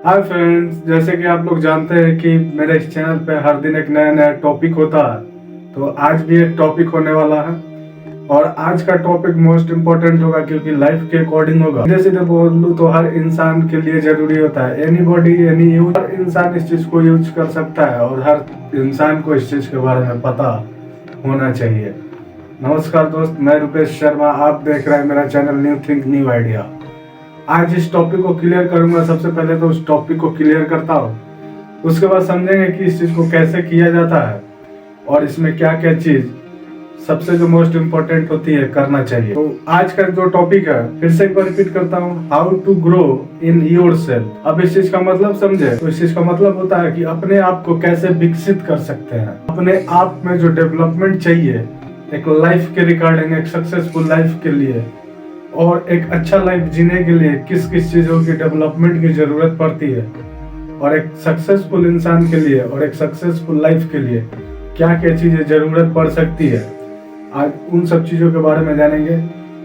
Hi friends, जैसे कि आप लोग जानते हैं कि मेरे इस चैनल पे हर दिन एक नया नया टॉपिक होता है। तो आज भी एक टॉपिक होने वाला है और आज का टॉपिक मोस्ट इम्पोर्टेंट होगा क्योंकि लाइफ के अकॉर्डिंग होगा। सीधे सीधे बोलूं तो हर इंसान के लिए जरूरी होता है। एनी बॉडी एनी यूज, हर इंसान इस चीज को यूज कर सकता है और हर इंसान को इस चीज के बारे में पता होना चाहिए। नमस्कार दोस्त, मैं रुपेश शर्मा, आप देख रहे हैं मेरा channel new think new idea. आज इस टॉपिक को क्लियर करूंगा। सबसे पहले तो उस टॉपिक को क्लियर करता हूँ, उसके बाद समझेंगे कि इस चीज को कैसे किया जाता है और इसमें क्या क्या चीज सबसे जो मोस्ट इम्पोर्टेंट होती है करना चाहिए। तो आज का जो टॉपिक है, फिर से एक बार रिपीट करता हूँ, how to grow in yourself. अब इस चीज का मतलब समझे तो इस चीज का मतलब होता है कि अपने आप को कैसे विकसित कर सकते हैं, अपने आप में जो डेवलपमेंट चाहिए एक लाइफ के रिगार्डिंग, एक सक्सेसफुल लाइफ के लिए और एक अच्छा लाइफ जीने के लिए किस किस चीजों की डेवलपमेंट की जरूरत पड़ती है और एक सक्सेसफुल इंसान के लिए और एक सक्सेसफुल लाइफ के लिए क्या क्या चीजें जरूरत पड़ सकती है, आज उन सब चीजों के बारे में जानेंगे।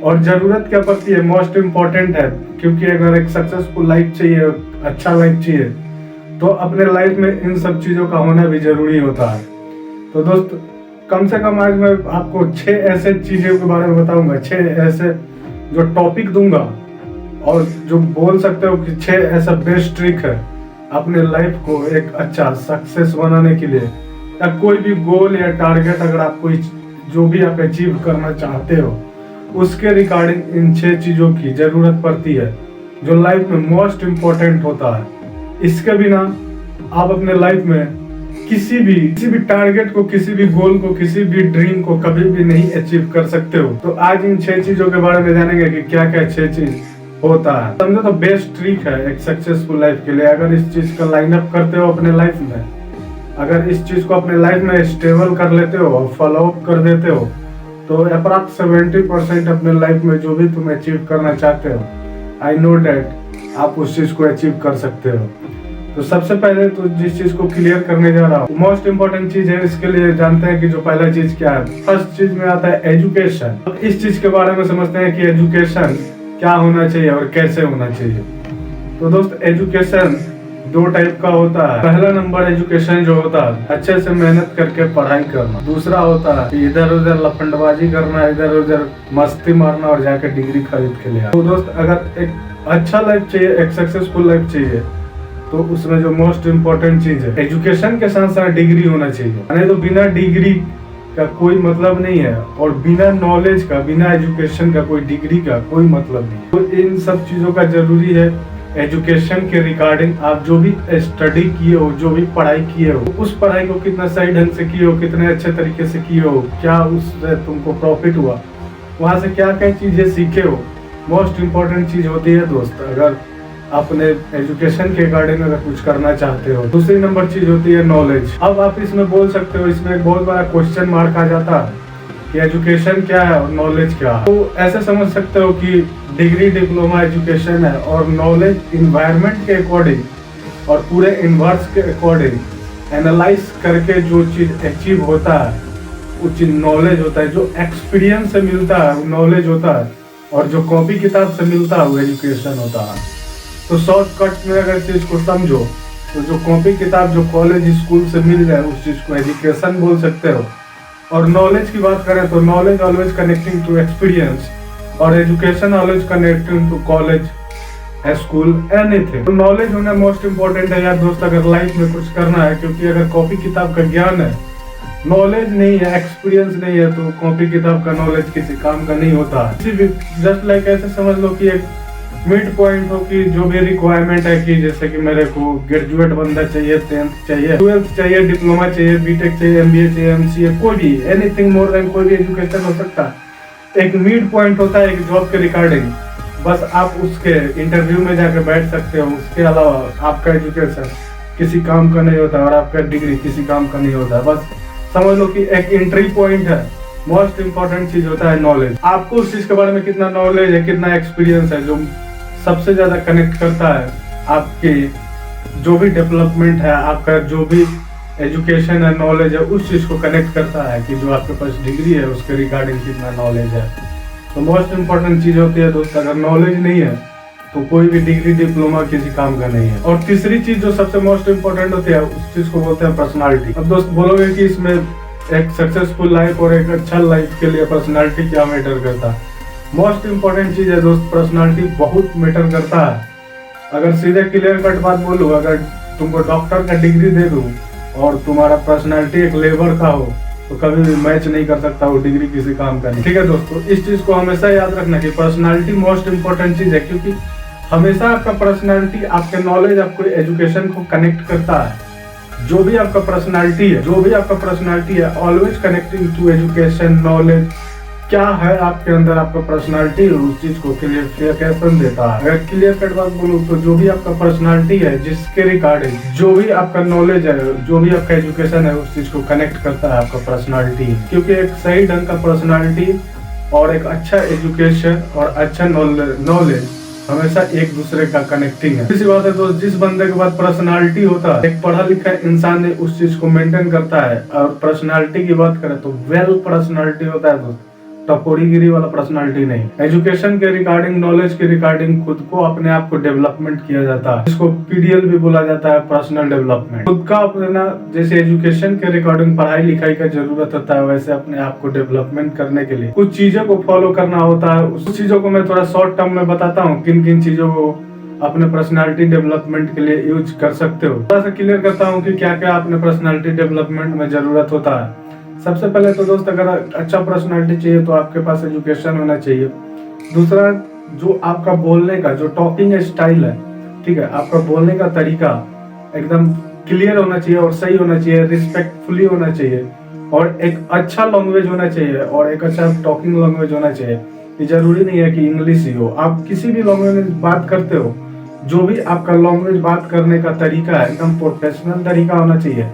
और जरूरत क्या पड़ती है मोस्ट इम्पोर्टेंट है, क्योंकि अगर एक सक्सेसफुल लाइफ चाहिए, अच्छा लाइफ चाहिए, तो अपने लाइफ में इन सब चीजों का होना भी जरूरी होता है। तो दोस्त, कम से कम आज मैं आपको 6 ऐसे चीजों के बारे में बताऊंगा, 6 ऐसे जो टॉपिक दूंगा और जो बोल सकते हो कि 6 ऐसा बेस्ट ट्रिक है अपने लाइफ को एक अच्छा सक्सेस बनाने के लिए, या कोई भी गोल या टारगेट अगर आपको जो भी आप अचीव करना चाहते हो उसके रिगार्डिंग इन 6 चीजों की जरूरत पड़ती है जो लाइफ में मोस्ट इम्पोर्टेंट होता है। इसके बिना आप अपने लाइफ में किसी भी टारगेट को, किसी भी गोल को, किसी भी ड्रीम को कभी भी नहीं अचीव कर सकते हो। तो आज इन 6 चीजों के बारे में जानेंगे कि क्या क्या 6 चीज होता है। समझो तो बेस्ट ट्रिक है एक सक्सेसफुल लाइफ के लिए। अगर इस चीज का लाइन अप करते हो अपने लाइफ में, अगर इस चीज को अपने लाइफ में स्टेबल कर लेते हो और फॉलो अप कर देते हो, तो अप्रॉक्स 70% अपने लाइफ में जो भी तुम अचीव करना चाहते हो, आई नो डैट आप उस चीज को अचीव कर सकते हो। तो सबसे पहले तो जिस चीज को क्लियर करने जा रहा हूँ, मोस्ट इम्पोर्टेंट चीज है, इसके लिए जानते हैं कि जो पहला चीज क्या है। फर्स्ट चीज में आता है एजुकेशन। अब इस चीज के बारे में समझते हैं कि एजुकेशन क्या होना चाहिए और कैसे होना चाहिए। तो दोस्त, एजुकेशन 2 टाइप का होता है। पहला नंबर एजुकेशन जो होता है अच्छे से मेहनत करके पढ़ाई करना। दूसरा होता है इधर उधर लफंडबाजी करना, इधर उधर मस्ती मारना और जाकर डिग्री खरीद के लिया। तो दोस्त, अगर एक अच्छा लाइफ चाहिए, एक सक्सेसफुल लाइफ चाहिए, तो उसमें जो मोस्ट इम्पोर्टेंट चीज है, एजुकेशन के साथ साथ डिग्री होना चाहिए। नहीं तो बिना डिग्री का कोई मतलब नहीं है और बिना नॉलेज का, बिना एजुकेशन का, कोई डिग्री का कोई मतलब नहीं। तो इन सब चीजों का जरूरी है। एजुकेशन के रिगार्डिंग आप जो भी स्टडी किए हो, जो भी पढ़ाई किए हो, उस पढ़ाई को कितना सही ढंग से किए हो, कितने अच्छे तरीके से किए हो, क्या उससे तुमको प्रॉफिट हुआ, वहां से क्या क्या चीजें सीखे हो, मोस्ट इम्पोर्टेंट चीज होती है दोस्त। अगर अपने एजुकेशन के रिगार्डिंग अगर कुछ करना चाहते हो। दूसरी नंबर चीज होती है नॉलेज। अब आप इसमें बोल सकते हो, इसमें एक बहुत बड़ा क्वेश्चन मार्क आ जाता है कि एजुकेशन क्या है और नॉलेज क्या है। तो ऐसे समझ सकते हो कि डिग्री डिप्लोमा एजुकेशन है और नॉलेज इन्वायरमेंट के अकॉर्डिंग और पूरे इन्वर्स के अकॉर्डिंग एनालाइज करके जो चीज अचीव होता है वो चीज नॉलेज होता है। जो एक्सपीरियंस से मिलता है वो नॉलेज होता है और जो कॉपी किताब से मिलता है वो एजुकेशन होता है। तो शॉर्टकट में अगर चीज को समझो तो जो कॉपी किताब जो कॉलेज स्कूल से मिल जाए उस चीज को एजुकेशन बोल सकते हो। और नॉलेज की बात करें तो knowledge always connecting to experience और education always connecting to college, school, anything. तो नॉलेज होना मोस्ट इम्पोर्टेंट है यार दोस्त, अगर लाइफ में कुछ करना है। क्योंकि अगर कॉपी किताब का ज्ञान है, नॉलेज नहीं है, एक्सपीरियंस नहीं है, तो कॉपी किताब का नॉलेज किसी काम का नहीं होता है। जस्ट लाइक ऐसे समझ लो कि एक मिड पॉइंट हो कि जो भी रिक्वायरमेंट है कि जैसे कि मेरे को ग्रेजुएट बंदा चाहिए, 10th चाहिए, 12th चाहिए, डिप्लोमा चाहिए, बीटेक चाहिए, एमबीए चाहिए, एमसीए, कोई भी एनीथिंग मोर देन कोई भी एजुकेशन हो सकता है। एक मिड पॉइंट होता है एक जॉब के रिगार्डिंग, बस आप उसके इंटरव्यू में जाकर बैठ सकते हो। उसके अलावा आपका एजुकेशन किसी काम का नहीं होता और आपका डिग्री किसी काम का नहीं होता। बस समझ लो कि एक एंट्री पॉइंट है। मोस्ट इम्पोर्टेंट चीज होता है नॉलेज। आपको उस चीज के बारे में कितना नॉलेज है, कितना एक्सपीरियंस है, जो सबसे ज्यादा कनेक्ट करता है आपके जो भी डेवलपमेंट है, आपका जो भी एजुकेशन है, नॉलेज है, उस चीज को कनेक्ट करता है कि जो आपके पास डिग्री है उसके रिगार्डिंग कितना नॉलेज है। तो मोस्ट इम्पोर्टेंट चीज होती है दोस्त, अगर नॉलेज नहीं है तो कोई भी डिग्री डिप्लोमा किसी काम का नहीं है। और तीसरी चीज जो सबसे मोस्ट इम्पोर्टेंट होती है उस चीज को बोलते हैं पर्सनालिटी। अब दोस्त बोलोगे कि इसमें एक सक्सेसफुल लाइफ और एक अच्छा लाइफ के लिए पर्सनालिटी क्या मैटर करता है? मोस्ट इम्पोर्टेंट चीज है दोस्त, पर्सनालिटी बहुत मैटर करता है। अगर सीधे क्लियर कट बात बोलूं, अगर तुमको डॉक्टर का डिग्री दे दूं और तुम्हारा पर्सनालिटी एक लेबर का हो तो कभी भी मैच नहीं कर सकता वो डिग्री किसी काम का नहीं। ठीक है दोस्तों, इस चीज को हमेशा याद रखना कि पर्सनालिटी मोस्ट इम्पोर्टेंट चीज है, क्योंकि हमेशा आपका पर्सनालिटी आपके नॉलेज, आपको एजुकेशन को कनेक्ट करता है। जो भी आपका पर्सनालिटी है always connecting to education, knowledge. क्या है आपके अंदर आपका पर्सनालिटी, उस चीज को क्लियरिफिकेशन देता है। अगर क्लियर कट बात बोलूं तो जो भी आपका पर्सनालिटी है, जिसके रिगार्डिंग जो भी आपका नॉलेज है, जो भी आपका एजुकेशन है, उस चीज को कनेक्ट करता है आपका पर्सनालिटी। क्योंकि एक सही ढंग का पर्सनालिटी और एक अच्छा एजुकेशन और अच्छा नॉलेज हमेशा एक दूसरे का कनेक्टिंग है। इसी बात है दोस्त, जिस बंदे के पास पर्सनालिटी होता है, एक पढ़ा लिखा इंसान ने उस चीज को मेंटेन करता है। और पर्सनालिटी की बात करें तो वेल पर्सनालिटी होता है दोस्त, टपोरीगिरी वाला पर्सनालिटी नहीं। एजुकेशन के रिगार्डिंग, नॉलेज के रिगार्डिंग खुद को अपने आप को डेवलपमेंट किया जाता है, इसको पीडीएल भी बोला जाता है, पर्सनल डेवलपमेंट। खुद का अपना, जैसे एजुकेशन के रिगार्डिंग पढ़ाई लिखाई का जरूरत होता है, वैसे अपने आप को डेवलपमेंट करने के लिए कुछ चीजों को फॉलो करना होता है। उस चीजों को मैं थोड़ा शॉर्ट टर्म में बताता हूँ, किन किन चीजों को अपने पर्सनालिटी डेवलपमेंट के लिए यूज कर सकते हो। थोड़ा सा क्लियर करता हूँ कि क्या क्या अपने पर्सनालिटी डेवलपमेंट में जरूरत होता है। सबसे पहले तो दोस्त, अगर अच्छा पर्सनालिटी चाहिए तो आपके पास एजुकेशन होना चाहिए। दूसरा, जो आपका बोलने का जो टॉकिंग स्टाइल है, ठीक है, आपका बोलने का तरीका एकदम क्लियर होना चाहिए और सही होना चाहिए, रिस्पेक्टफुली होना चाहिए और एक अच्छा लैंग्वेज होना चाहिए और एक अच्छा टॉकिंग लैंग्वेज होना चाहिए। ये जरूरी नहीं है कि इंग्लिश ही हो, आप किसी भी लैंग्वेज में बात करते हो, जो भी आपका लैंग्वेज बात करने का तरीका है एकदम प्रोफेशनल तरीका होना चाहिए।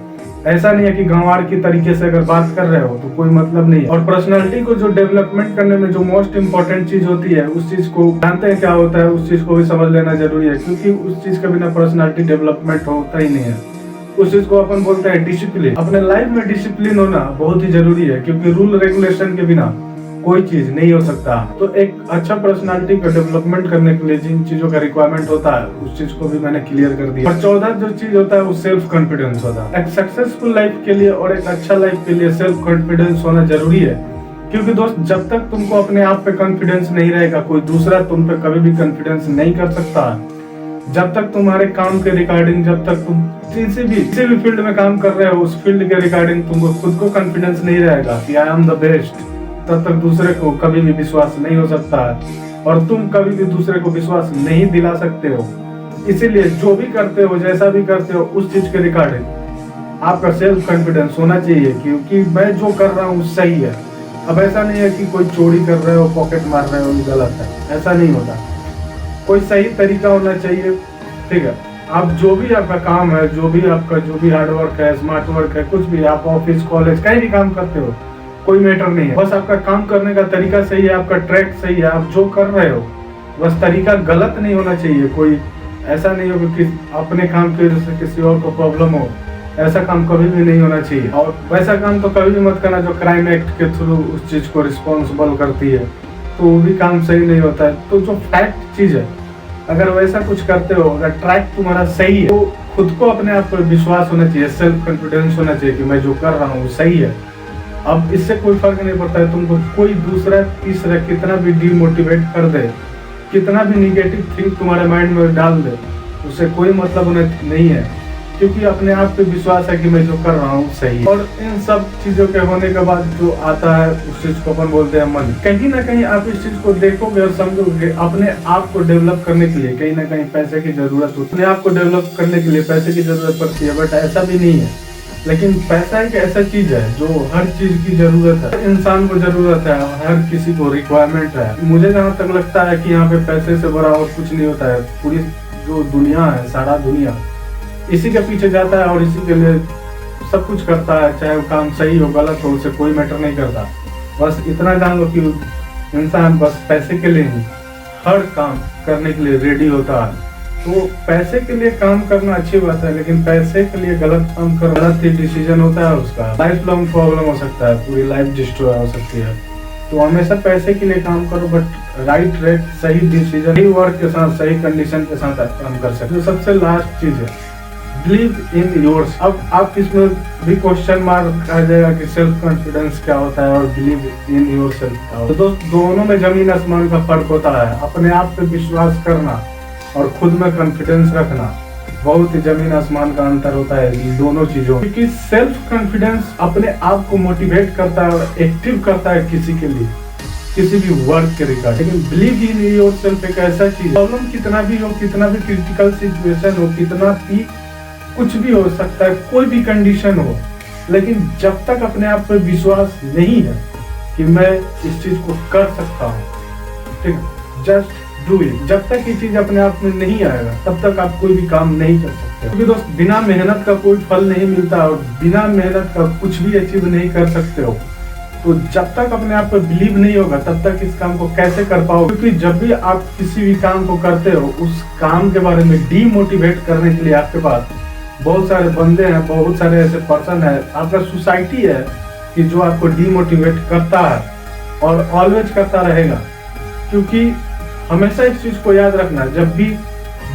ऐसा नहीं है कि गंवार की तरीके से अगर बात कर रहे हो तो कोई मतलब नहीं है। और पर्सनालिटी को जो डेवलपमेंट करने में जो मोस्ट इम्पोर्टेंट चीज होती है, उस चीज को जानते हैं क्या होता है, उस चीज को भी समझ लेना जरूरी है, क्योंकि उस चीज के बिना पर्सनालिटी डेवलपमेंट होता ही नहीं है। उस चीज को अपन बोलते हैं डिसिप्लिन। अपने लाइफ में डिसिप्लिन होना बहुत ही जरूरी है, क्योंकि रूल रेगुलेशन के बिना कोई चीज नहीं हो सकता। तो एक अच्छा पर्सनालिटी का डेवलपमेंट करने के लिए जिन चीजों का रिक्वायरमेंट होता है, उस चीज को भी मैंने क्लियर कर दिया। और 14 जो चीज होता है वो सेल्फ कॉन्फिडेंस होता है। एक सक्सेसफुल लाइफ के लिए और एक अच्छा लाइफ के लिए सेल्फ कॉन्फिडेंस होना जरूरी है, क्योंकि दोस्त जब तक तुमको अपने आप पे कॉन्फिडेंस नहीं रहेगा, कोई दूसरा तुम पे कभी भी कॉन्फिडेंस नहीं कर सकता। जब तक तुम्हारे काम के रिगार्डिंग, जब तक तुम किसी भी फील्ड में काम कर रहे हो, उस फील्ड के रिगार्डिंग तुमको खुद को कॉन्फिडेंस नहीं रहेगा कि आई एम द बेस्ट, तब तक दूसरे को कभी भी विश्वास नहीं हो सकता है और तुम कभी भी दूसरे को विश्वास नहीं दिला सकते हो। इसीलिए जो भी करते हो, जैसा भी करते हो, उस चीज के रिगार्डिंग आपका सेल्फ कॉन्फिडेंस होना चाहिए, क्योंकि मैं जो कर रहा हूँ सही है। अब ऐसा नहीं है कि कोई चोरी कर रहे हो, पॉकेट मार रहे हो, गलत है, ऐसा नहीं होता। कोई सही तरीका होना चाहिए, ठीक है। आप जो भी आपका काम है, जो भी हार्डवर्क है, स्मार्ट वर्क है, कुछ भी आप ऑफिस, कॉलेज, कहीं भी काम करते हो, कोई मैटर नहीं है। बस आपका काम करने का तरीका सही है, आपका ट्रैक सही है, आप जो कर रहे हो बस तरीका गलत नहीं होना चाहिए। कोई ऐसा नहीं हो कि अपने काम की वजह से किसी और को प्रॉब्लम हो, ऐसा काम कभी भी नहीं होना चाहिए। और वैसा काम तो कभी भी मत करना जो क्राइम एक्ट के थ्रू उस चीज को रिस्पॉन्सिबल करती है, तो वो भी काम सही नहीं होता है। तो जो फैक्ट चीज है, अगर वैसा कुछ करते हो, अगर ट्रैक तुम्हारा सही है, तो खुद को अपने आप पर विश्वास होना चाहिए, सेल्फ कॉन्फिडेंस होना चाहिए कि मैं जो कर रहा हूँ सही है। अब इससे कोई फर्क नहीं पड़ता है तुमको कोई दूसरा तीसरा कितना भी डिमोटिवेट कर दे, कितना भी निगेटिव थिंक तुम्हारे माइंड में डाल दे, उससे कोई मतलब उन्हें नहीं है, क्योंकि अपने आप पे विश्वास है कि मैं जो कर रहा हूँ सही है। और इन सब चीजों के होने के बाद जो आता है उस चीज को अपन बोलते हैं मन। कहीं ना कहीं आप इस चीज को देखोगे और समझोगे, अपने आप को डेवलप करने के लिए कहीं ना कहीं पैसे की जरूरत होती है। अपने आप को डेवलप करने के लिए पैसे की जरूरत पड़ती है, बट ऐसा भी नहीं है। लेकिन पैसा एक ऐसा चीज है जो हर चीज की जरूरत है, इंसान को जरूरत है, हर किसी को रिक्वायरमेंट है। मुझे जहाँ तक लगता है कि यहाँ पे पैसे से बड़ा और कुछ नहीं होता है। पूरी जो दुनिया है, सारा दुनिया इसी के पीछे जाता है और इसी के लिए सब कुछ करता है, चाहे वो काम सही हो गलत हो, उसे कोई मैटर नहीं करता। बस इतना जान लो कि इंसान बस पैसे के लिए ही हर काम करने के लिए रेडी होता है। तो पैसे के लिए काम करना अच्छी बात है, लेकिन पैसे के लिए गलत काम करना, गलत ही डिसीजन होता है, उसका लाइफ लॉन्ग प्रॉब्लम हो सकता है, पूरी लाइफ डिस्ट्रॉय हो सकती है। तो हमेशा पैसे के लिए काम करो, बट राइट रेट, सही डिसीजन, सही वर्क के साथ, सही कंडीशन के साथ आप काम कर सकते हो। सबसे लास्ट चीज है बिलीव इन योर्स। अब आप इसमें भी क्वेश्चन मार्क आ जाएगा कि सेल्फ कॉन्फिडेंस क्या होता है और बिलीव इन योर सेल्फ क्या होता है। तो दोनों में जमीन आसमान का फर्क होता है। अपने आप पे विश्वास करना और खुद में कॉन्फिडेंस रखना, बहुत ही जमीन आसमान का अंतर होता है इन दोनों चीजों। क्योंकि सेल्फ कॉन्फिडेंस अपने आप को मोटिवेट करता है और एक्टिव करता है किसी के लिए, किसी भी वर्क के रिगार्ड। लेकिन बिलीव इन योर सेल्फ एक ऐसा चीज, प्रॉब्लम कितना भी हो, कितना भी क्रिटिकल सिचुएशन हो, कितना भी कुछ भी हो सकता है, कोई भी कंडीशन हो, लेकिन जब तक अपने आप पे विश्वास नहीं है कि मैं इस चीज को कर सकता हूँ, ठीक है, जस्ट डू इट। जब तक ये चीज अपने आप में नहीं आएगा तब तक आप कोई भी काम नहीं कर सकते। क्योंकि दोस्त बिना मेहनत का कोई फल नहीं मिलता और बिना मेहनत का कुछ भी अचीव नहीं कर सकते हो। तो जब तक अपने आप पे बिलीव नहीं होगा तब तक इस काम को कैसे कर पाओगे? क्योंकि जब भी आप किसी भी काम को करते हो, उस काम के बारे में डीमोटिवेट करने के लिए आपके पास बहुत सारे बंदे हैं, बहुत सारे ऐसे पर्सन है, आपका सोसाइटी है कि जो आपको डीमोटिवेट करता है और ऑलवेज करता रहेगा। क्योंकि हमेशा इस चीज को याद रखना, जब भी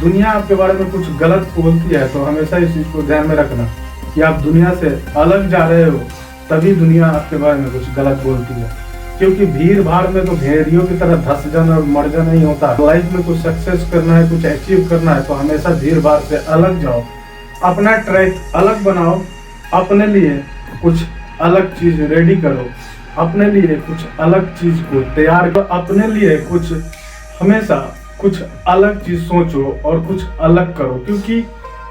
दुनिया आपके बारे में कुछ गलत बोलती है तो हमेशा इस चीज को ध्यान में रखना कि आप दुनिया से अलग जा रहे हो, तभी दुनिया आपके बारे में कुछ गलत बोलती है। क्योंकि भीड़ भाड़ में तो भेड़ियों की तरह धस जाना और मर जाना ही होता है। लाइफ में कुछ सक्सेस करना है, कुछ अचीव करना है तो हमेशा भीड़ भाड़ से अलग जाओ, अपना ट्रैक अलग बनाओ, अपने लिए कुछ अलग चीज रेडी करो, अपने लिए कुछ अलग चीज को तैयार करो, अपने लिए कुछ हमेशा कुछ अलग चीज सोचो और कुछ अलग करो। क्योंकि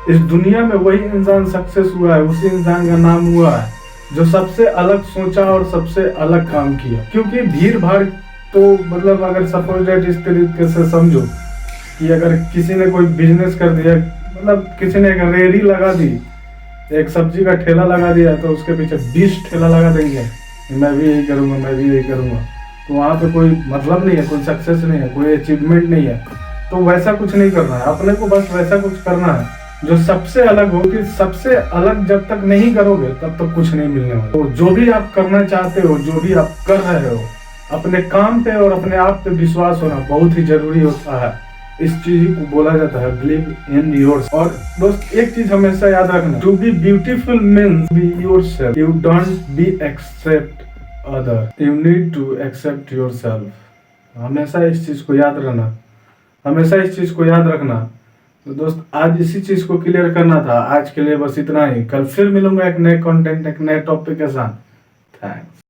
इस दुनिया में वही इंसान सक्सेस हुआ है, उसी इंसान का नाम हुआ है जो सबसे अलग सोचा और सबसे अलग काम किया। क्योंकि भीड़ भाड़ तो मतलब अगर सपोज डेट इस तरीके से समझो कि अगर किसी ने कोई बिजनेस कर दिया, मतलब किसी ने एक रेहड़ी लगा दी, एक सब्जी का ठेला लगा दिया, तो उसके पीछे 20 ठेला लगा देंगे, मैं भी यही करूंगा, मैं भी यही करूंगा, तो वहाँ पे कोई मतलब नहीं है, कोई सक्सेस नहीं है, कोई अचीवमेंट नहीं है। तो वैसा कुछ नहीं करना है, अपने को बस वैसा कुछ करना है जो सबसे अलग हो। कि सबसे अलग जब तक नहीं करोगे तब तक कुछ नहीं मिलने वाला। तो जो भी आप करना चाहते हो, जो भी आप कर रहे हो, अपने काम पे और अपने आप पे विश्वास होना बहुत ही जरूरी होता है। इस चीज को बोला जाता है बिलीव इन योर्स। और दोस्त एक चीज हमेशा याद रखना, to be beautiful means be yourself. You don't be accept other, you need to accept yourself. हमेशा इस चीज को याद रखना, हमेशा इस चीज को याद रखना। तो दोस्त आज इसी चीज को क्लियर करना था। आज के लिए बस इतना ही। कल फिर मिलूंगा एक नए कंटेंट, एक नए टॉपिक के साथ। थैंक्स।